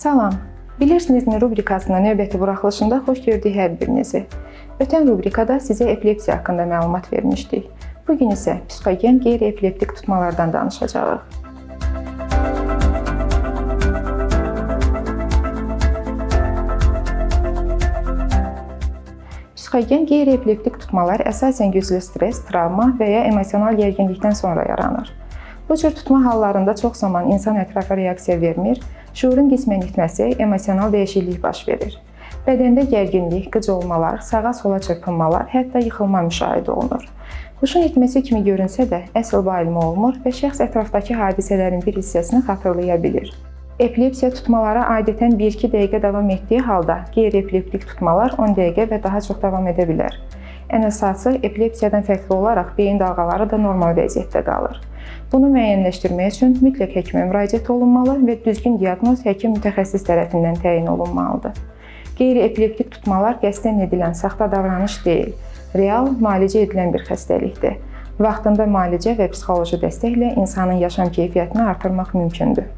Salam, bilirsinizmi rubrikasının növbəti buraxılışında xoş gördük hər birinizi. Ötən rubrikada sizə epilepsiya haqqında məlumat vermişdik. Bugün isə psixogen qeyri-epileptik tutmalardan danışacağıq. Psixogen qeyri-epileptik tutmalar əsasən güclü stres, travma və ya emosional gərginlikdən sonra yaranır. Bu cür tutma hallarında çox zaman insan ətrafa reaksiya vermir, şuurun qismən itməsi, emosional dəyişiklik baş verir. Bədəndə gərginlik, qıc olmalar, sağa-sola çırpınmalar, hətta yıxılma müşahidə olunur. Huşun itməsi kimi görünsə də, əsl vahimə olmur və şəxs ətrafdakı hadisələrin bir hissəsini xatırlaya bilir. Epilepsiya tutmalara adətən 1-2 dəqiqə davam etdiyi halda, qeyri-epileptik tutmalar 10 dəqiqə və daha çox davam edə bilər. Ən əsası, epilepsiyadan fərqli olaraq beyin dalğaları da normal vəziyyətdə qalır. Bunu müəyyənləşdirmək üçün mütləq həkimə müraciət olunmalı və düzgün diaqnoz həkim mütəxəssis tərəfindən təyin olunmalıdır. Qeyri-epileptik tutmalar qəsdən edilən saxta davranış deyil, real müalicə edilən bir xəstəlikdir. Vaxtında müalicə və psixoloji dəstəklə insanın yaşam keyfiyyətini artırmaq mümkündür.